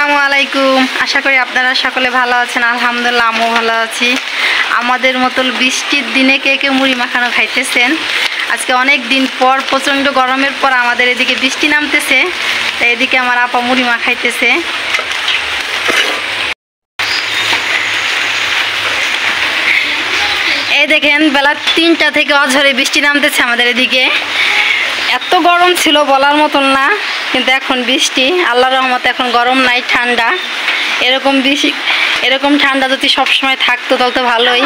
আসসালামু আলাইকুম। আশা করি আপনারা সকলে ভালো আছেন। আলহামদুলিল্লাহ আমিও ভালো আছি। আমাদের মতো বৃষ্টির দিনে কে কে মুড়ি মাখানো খাইতেছেন? আজকে অনেক দিন পর, প্রচণ্ড গরমের পর আমাদের এদিকে বৃষ্টি নামতেছে, তাই এদিকে আমার আপা মুড়ি মাখাইতেছে। এই দেখেন, বেলা 3টা থেকে অঝরে বৃষ্টি নামতেছে আমাদের এদিকে। এত গরম ছিল বলার মতন না, কিন্তু এখন বৃষ্টি, আল্লাহর রহমতে এখন গরম নাই, ঠান্ডা। এরকম ঠান্ডা যদি সবসময় থাকতো তাহলে তো ভালোই,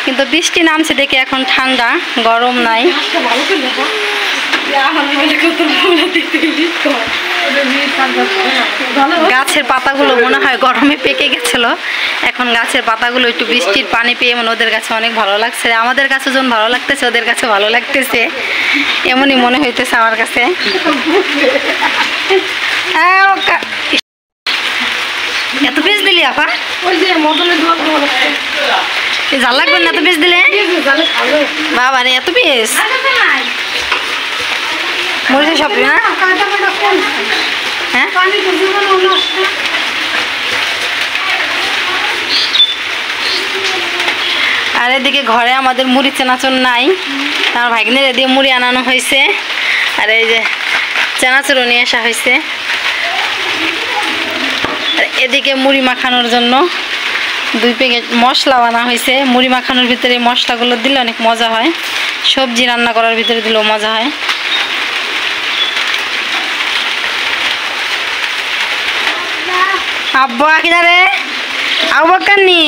কিন্তু বৃষ্টি নামছে দেখে এখন ঠান্ডা, গরম নাই। গাছের পাতাগুলো মনে হয় গরমে পেকে গেছিল, এখন গাছের পাতাগুলো একটু বৃষ্টির পানি পেয়ে মনে ওদের কাছে অনেক ভালো লাগছে। আমাদের কাছে যখন ভালো লাগতেছে ওদের কাছে ভালো লাগতেছে, এমনই মনে হইতেছে আমার কাছে। এত পিস দিলি আপা? জাল লাগবে না এত পিস দিলে? বাবা রে, এত পিস মরিচের সব না? হ্যাঁ, আর এদিকে ঘরে আমাদের মুড়ি চেনাচুর নাই, আমার ভাগ্নের দিয়ে মুড়ি আনানো হয়েছে, আর এই যে চেনাচুরও নিয়ে আসা হয়েছে। আর এদিকে মুড়ি মাখানোর জন্য 2 প্যাকেট মশলা আনা হয়েছে। মুড়ি মাখানোর ভিতরে মশলাগুলো দিলে অনেক মজা হয়, সবজি রান্না করার ভিতরে দিলেও মজা হয়। আব্বা কিনারে আবাকানি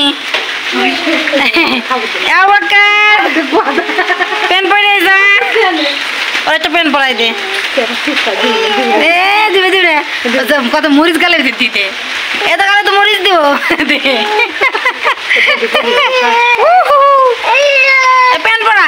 পেন পরে যা, ওর একটা পেন পরাই দে। দিবে দিবে কত মরিচ গালে দিতে, এত গালে তো মরিচ দিব। পেন পরা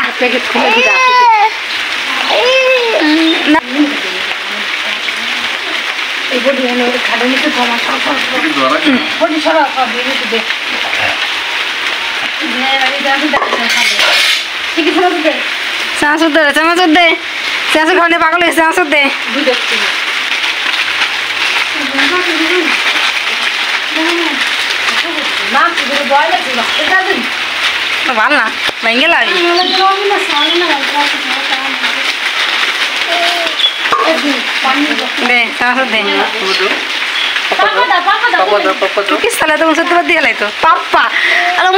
চানাচুর দে, চানাচুর দে, চানাচুর খাওয়া পাগল হয়েছে, চানাচুর দে। ভাল না ভেঙে লাগি দে, চানাচুর দে।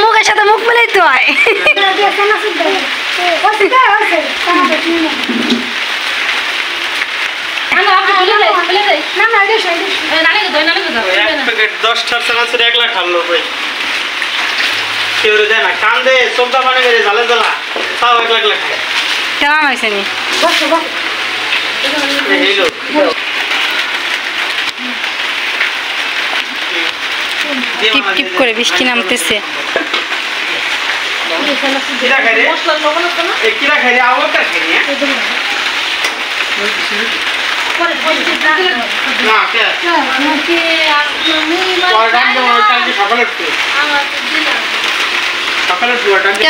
মুখের সাথে মুখ মিলাই তো হয়। কেমন হয়েছে নি? টিপ টিপ করে বৃষ্টি নামতেছে।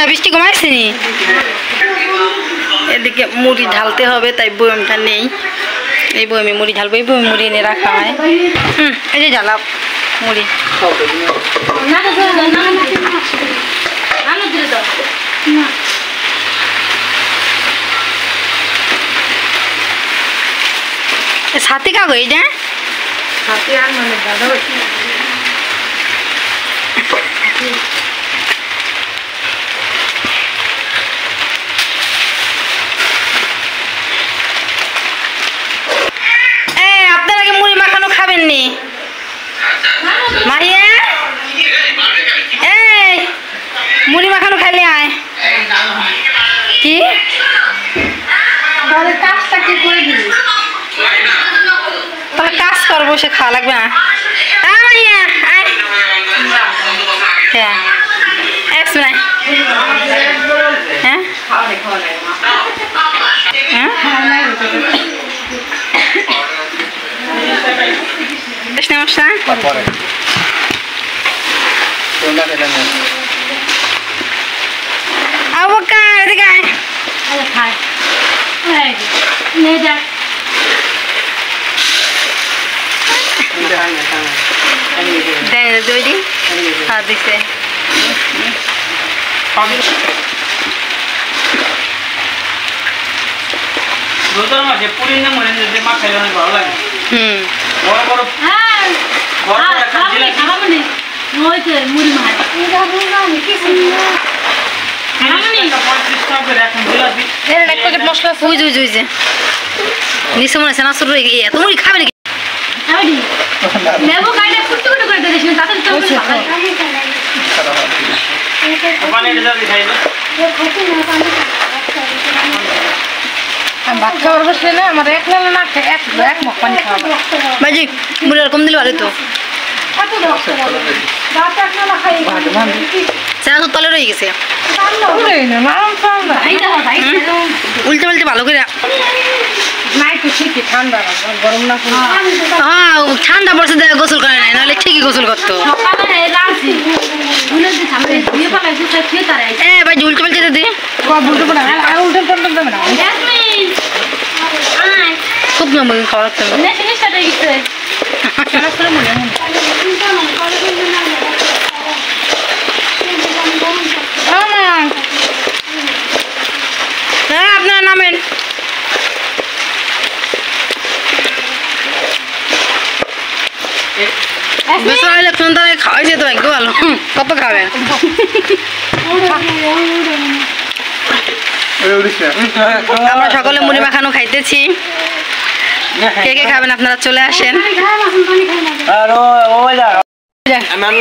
বৃষ্টি কমাইছে নি? এদিকে মুড়ি ঢালতে হবে, তাই বয়মটা নেই। এই বয়মে মুড়ি ঢালবো, এই বয়মে মুড়ি এনে রাখা হয়। এই যে ঢালা মুড়ি। সাথে কাগো এইটা আপনারা কি মুড়ি মাখানো খাবেননি? মাহিয়া এই মুড়ি মাখানো খাইলে আয়। কি কাজটা কি করে দিবি? তাহলে কাজ করবো, সে খাওয়া লাগবে না। হ্যাঁ হ্যাঁ দেন দইডি হ্যাঁ দিছে দুটোর মাঝে পুরি না মনে যে মা খাইলে অনেক ভালো লাগে বড় বড় হ্যাঁ বড় বড় একটা জিলাপি খাবানি ওইতে মুড়ি মাছ এটা বুঝলাম কি সুন্দর খাবানি একটা 35 টাকা করে এখন জিলাপি এর এক প্যাকেট মশলা ওই যে নিচে মনে আছে না শুরু হয়ে গিয়ে তুমি খাবে নাকি আইডি লেবু কাইটা কুটু কুটু করে দিছিস তাতে তো পানি দিলে খাইবে ভাত খাওয়ার বসলে না আমার এক নালা না এক মগ পানি খাওয়া ভাইজি মুড়ি আর কম দিলে ভালো তো সেনা তো তলে রয়ে গেছে উল্টে পাল্টে ভালো করে হ্যাঁ ঠান্ডা পড়ছে গোসল করে নাই নাহলে ঠিকই গোসল করতো ভাই উল্টে পাল্টে দিদি খুব নমন খাওয়া রাখতে হ্যাঁ আপনারা নামেন বেসন আইলে সন্তানে খাওয়াইছে তো একটু ভালো কত খাবেন আমরা সকলে মুড়ি মাখানো খাইতেছি কে কে খাবেন আপনারা চলে আসেন আর ও যা আমি